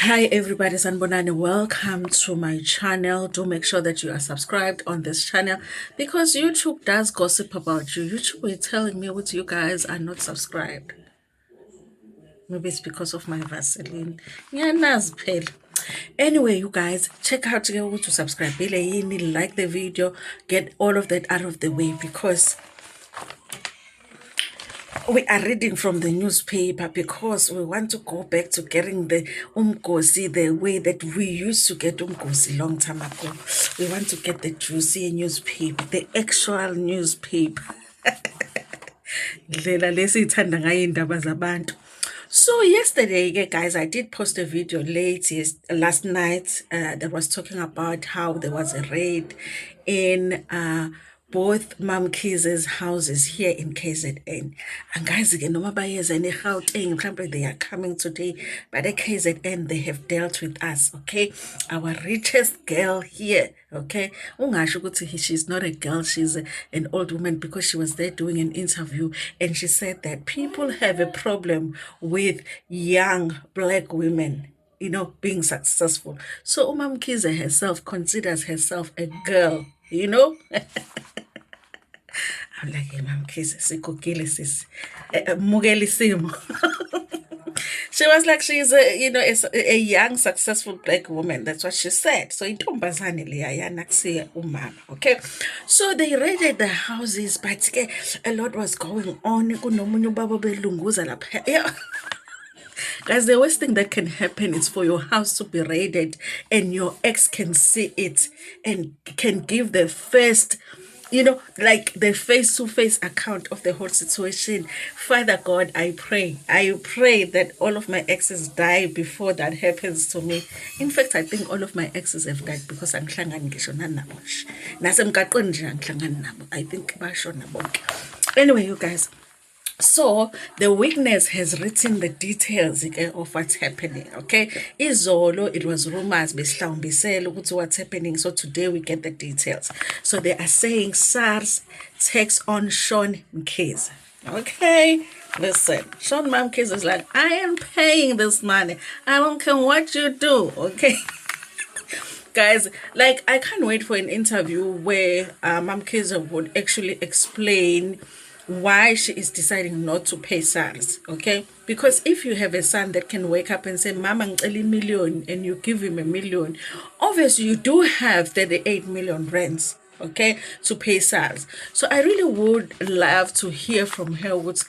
Hi everybody, Sanbonani. Welcome to my channel. Do make sure that you are subscribed on this channel because YouTube does gossip about you. YouTube is telling me what you guys are not subscribed. Maybe it's because of my Vaseline. Yeah, Nazpel. Anyway, you guys, check out to subscribe. Like the video, get all of that out of the way because we are reading from the newspaper because we want to go back to getting the umgosi the way that we used to get umgosi long time ago. We want to get the juicy newspaper, the actual newspaper. Ndlela lesiyithanda ngayo indaba zabantu. So yesterday, guys, I did post a video last night that was talking about how there was a raid in both Mam Kiz's houses here in KZN. And guys, again, noma bayeza eGauteng, mhlambe they are coming today, but at KZN they have dealt with us, okay? Our richest girl here, okay? Ungasho ukuthi she's not a girl, she's an old woman because she was there doing an interview and she said that people have a problem with young black women, you know, being successful. So Umam Kize herself considers herself a girl, you know? I'm like, hey, Mom Kize, sikukile sis, mukela isimo. She was like, she's a young, successful black woman. That's what she said. So intombazane leya yana kusiya umama. Okay, so they raided the houses, but a lot was going on. Kunomunye ubaba belunguza lapha. Yeah. Guys, the worst thing that can happen is for your house to be raided and your ex can see it and can give the first, like the face-to-face account of the whole situation. Father God, I pray that all of my exes die before that happens to me. In fact, I think all of my exes have died because I think bashona bonke. Anyway, you guys, so the witness has written the details of what's happening. Okay, izolo it was rumors what's happening. So today we get the details. So they are saying SARS takes on Sean Mkhize. Okay, listen, Sean Mkhize is like, I am paying this money. I don't care what you do. Okay. Guys, like, I can't wait for an interview where Mkhize would actually explain why she is deciding not to pay SARS, okay? Because if you have a son that can wake up and say, Mama, ngicela million, and you give him $1 million, obviously you do have 38 million rents, okay, to pay SARS. So I really would love to hear from her what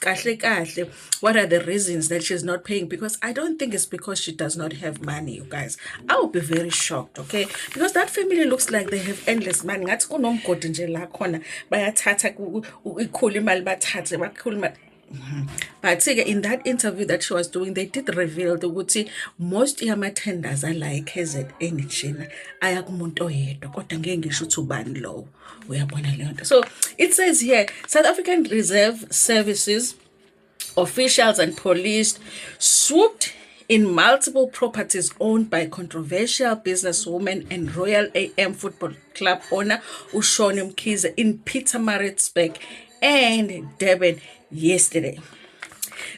are the reasons that she's not paying, because I don't think it's because she does not have money, you guys. I would be very shocked, okay? Because that family looks like they have endless money. Ngathi kunomgodi nje la khona bayathatha ikhulu imali bathathe bakhulu imali. But in that interview that she was doing, they did reveal that most yama-tenders are like KZN China. Ayakumuntu oyedwa kodwa ngeke ngisho ukuthi ubani lowo. Uyabona le nto. So it says here, South African Reserve Services officials and police swooped in multiple properties owned by controversial businesswoman and Royal AM Football Club owner Ushoni Mkhize in Pietermaritzburg and Durban yesterday.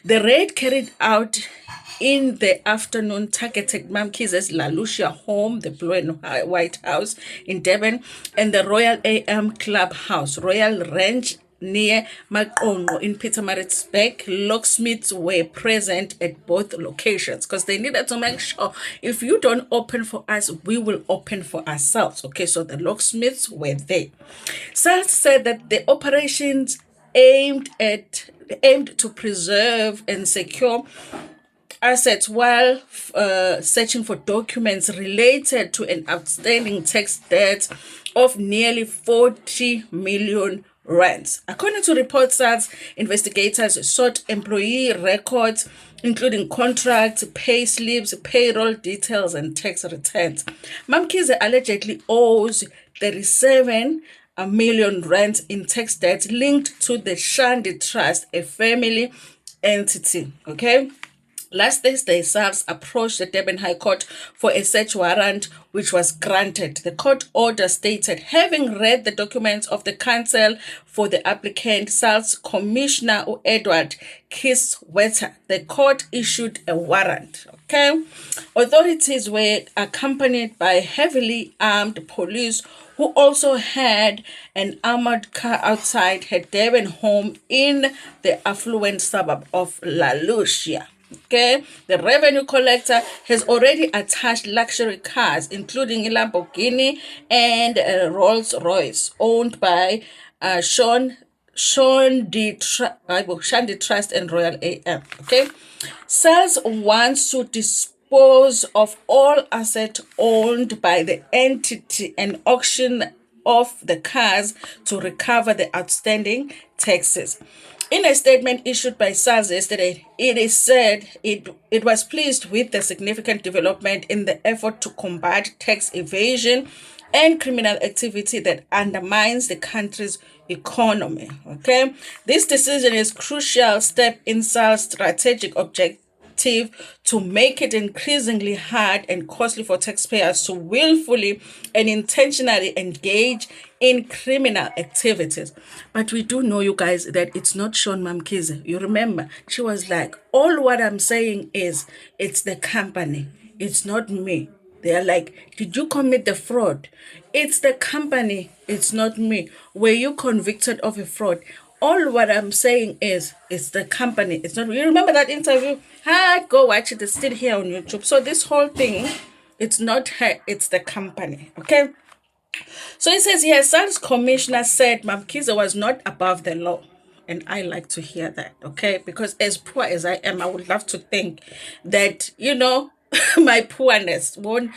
The raid carried out in the afternoon targeted Mkhize's La Lucia home, the Blue and White House in Durban, and the Royal AM Club House, Royal Ranch near Maqongo in Pietermaritzburg. Locksmiths were present at both locations because they needed to make sure if you don't open for us, we will open for ourselves. Okay, so the locksmiths were there. SARS said that the operations aimed to preserve and secure assets while searching for documents related to an outstanding tax debt of nearly 40 million rands. According to reports, SARS investigators sought employee records, including contracts, pay slips, payroll details, and tax returns. Mkhize allegedly owes 37 million rands in tax debt linked to the Shandi Trust, a family entity. Okay. Last Thursday, SARS approached the Durban High Court for a search warrant, which was granted. The court order stated, having read the documents of the counsel for the applicant, SARS Commissioner Edward Kiswetter, the court issued a warrant. Okay, authorities were accompanied by heavily armed police who also had an armored car outside her Durban home in the affluent suburb of La Lucia. Okay, the revenue collector has already attached luxury cars, including a Lamborghini and a Rolls Royce, owned by Shandi Trust and Royal AM. Okay, SARS wants to dispose of all assets owned by the entity and auction off the cars to recover the outstanding taxes. In a statement issued by SARS yesterday, it is said it was pleased with the significant development in the effort to combat tax evasion and criminal activity that undermines the country's economy. Okay, this decision is a crucial step in SARS' strategic objective to make it increasingly hard and costly for taxpayers to willfully and intentionally engage in criminal activities. But we do know, you guys, that it's not Sean Mamkize. You remember, she was like, all what I'm saying is it's the company, it's not me. They're like, did you commit the fraud? It's the company, it's not me. Were you convicted of a fraud? All what I'm saying is, it's the company. It's not. You remember that interview? Go watch it. It's still here on YouTube. So this whole thing, it's not her. It's the company. Okay. So it says here, SARS commissioner said Mamkize was not above the law. And I like to hear that, okay? Because as poor as I am, I would love to think that, my poorness won't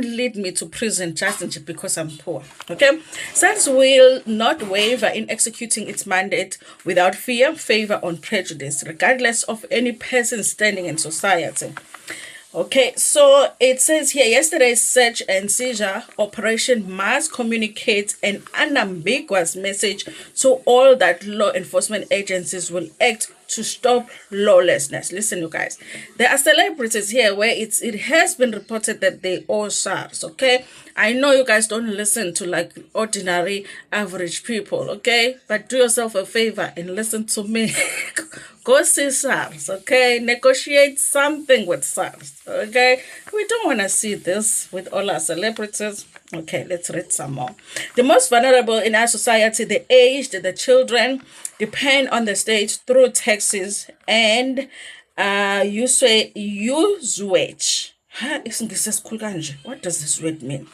lead me to prison just because I'm poor. Okay, SARS will not waver in executing its mandate without fear, favor, or prejudice, regardless of any person standing in society. Okay, so it says here, yesterday's search and seizure operation must communicate an unambiguous message to all that law enforcement agencies will act to stop lawlessness. Listen, you guys, there are celebrities here where it has been reported that they owe SARS. Okay, I know you guys don't listen to like ordinary average people, okay, but do yourself a favor and listen to me. Go see SARS, okay? Negotiate something with SARS, okay? We don't want to see this with all our celebrities. Okay, let's read some more. The most vulnerable in our society, the aged, the children, depend on the state through taxes and usage. Isn't this cool? What does this word mean?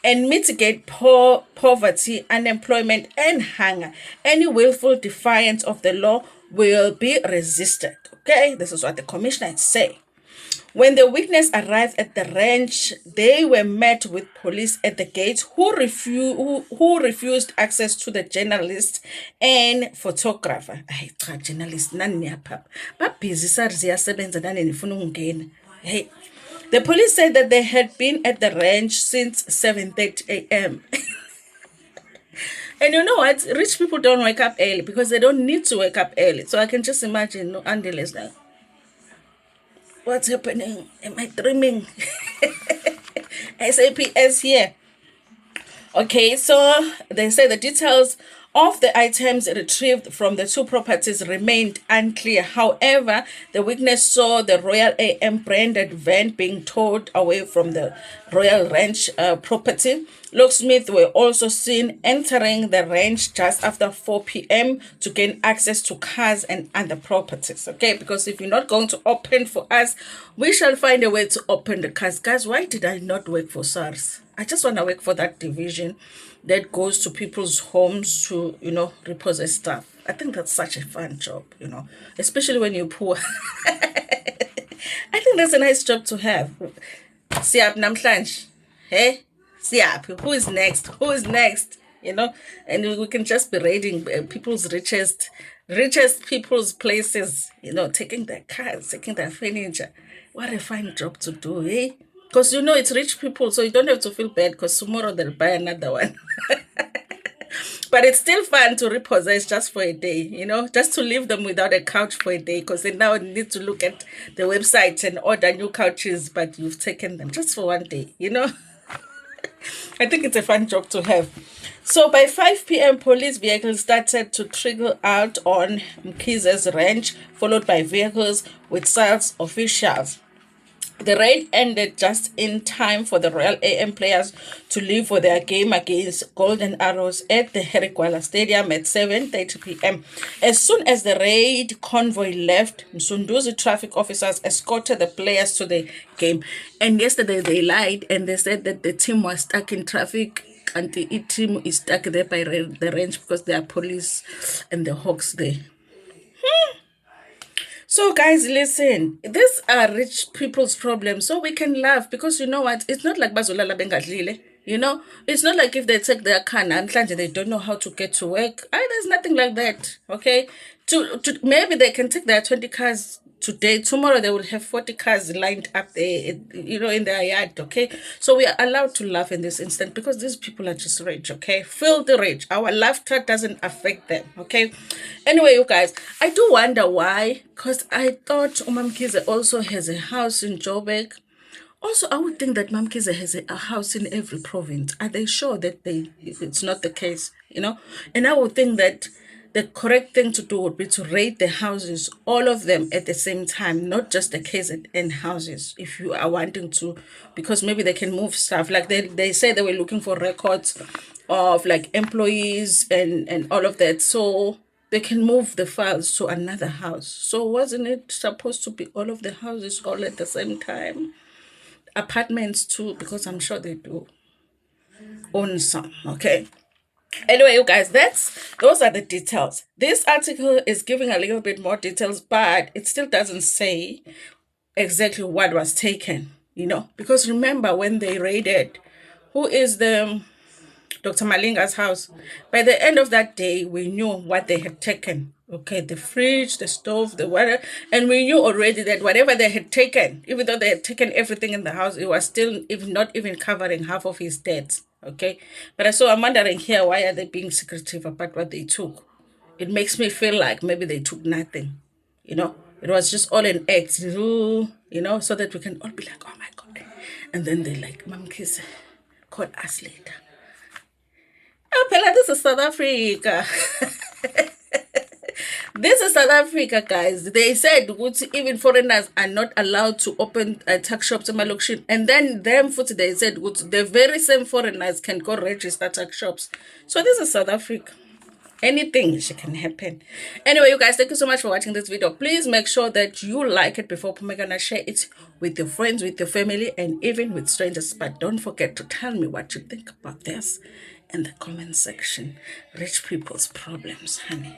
And mitigate poverty, unemployment, and hunger. Any willful defiance of the law will be resisted. Okay, this is what the commissioner say. When the witness arrived at the ranch, they were met with police at the gate who refused access to the journalist and photographer. Journalist Hey. The police said that they had been at the ranch since 7:30 a.m. And you know what? Rich people don't wake up early because they don't need to wake up early. So I can just imagine Andele's like, what's happening? Am I dreaming? SAPS here. Okay, so they say the details of the items retrieved from the two properties remained unclear. However, the witness saw the Royal AM branded van being towed away from the Royal Ranch property. Locksmiths were also seen entering the ranch just after 4 p.m. to gain access to cars and other properties. Okay, because if you're not going to open for us, we shall find a way to open the cars. Guys, why did I not work for SARS? I just want to work for that division that goes to people's homes to, repossess stuff. I think that's such a fun job, especially when you're poor. I think that's a nice job to have. Siap namhlanje. Hey, Siap, who is next? Who is next? And we can just be raiding people's richest people's places, taking their cars, taking their furniture. What a fine job to do, eh? Because it's rich people, so you don't have to feel bad because tomorrow they'll buy another one. But it's still fun to repossess just for a day, just to leave them without a couch for a day, because they now need to look at the website and order new couches, but you've taken them just for one day. I think it's a fun job to have. So by 5 p.m., police vehicles started to trickle out on Mpisane's ranch, followed by vehicles with sales officials. The raid ended just in time for the Royal AM players to leave for their game against Golden Arrows at the Herigwala Stadium at 7:30 p.m. As soon as the raid convoy left, Msunduzi traffic officers escorted the players to the game. And yesterday they lied and they said that the team was stuck in traffic, and the team is stuck there by the range because there are police and the Hawks there. So guys, listen, these are rich people's problems. So we can laugh because you know what? It's not like bazolala bengadlile. It's not like if they take their car and they don't know how to get to work. There's nothing like that. Okay. Maybe they can take their 20 cars today. Tomorrow they will have 40 cars lined up there, in their yard. Okay. So we are allowed to laugh in this instant because these people are just rich. Okay. Filthy rich. Our laughter doesn't affect them. Okay. Anyway, you guys, I do wonder why, because I thought Mkize also has a house in Joburg. Also, I would think that Mkize has a house in every province. Are they sure that it's not the case? And I would think that the correct thing to do would be to raid the houses, all of them at the same time, not just the KZN houses, if you are wanting to, because maybe they can move stuff. Like they say they were looking for records of like employees and all of that. So they can move the files to another house. So wasn't it supposed to be all of the houses all at the same time? Apartments too, because I'm sure they do own some. Okay. Anyway, you guys, those are the details. This article is giving a little bit more details, but it still doesn't say exactly what was taken, because remember when they raided, who is the Dr. Malinga's house? By the end of that day, we knew what they had taken. Okay, the fridge, the stove, the water, and we knew already that whatever they had taken, even though they had taken everything in the house, it was still not even covering half of his debts. Okay, but I'm wondering here, why are they being secretive about what they took? It makes me feel like maybe they took nothing. It was just all an act, so that we can all be like, oh my God. And then they like, Mkize, call us later. Oh, Pella, this is South Africa. This is South Africa, guys. They said even foreigners are not allowed to open tuck shops in Malokishin. And then them they said the very same foreigners can go register tuck shops. So this is South Africa. Anything can happen. Anyway, you guys, thank you so much for watching this video. Please make sure that you like it before Pumegana share it with your friends, with your family, and even with strangers. But don't forget to tell me what you think about this in the comment section. Rich people's problems, honey.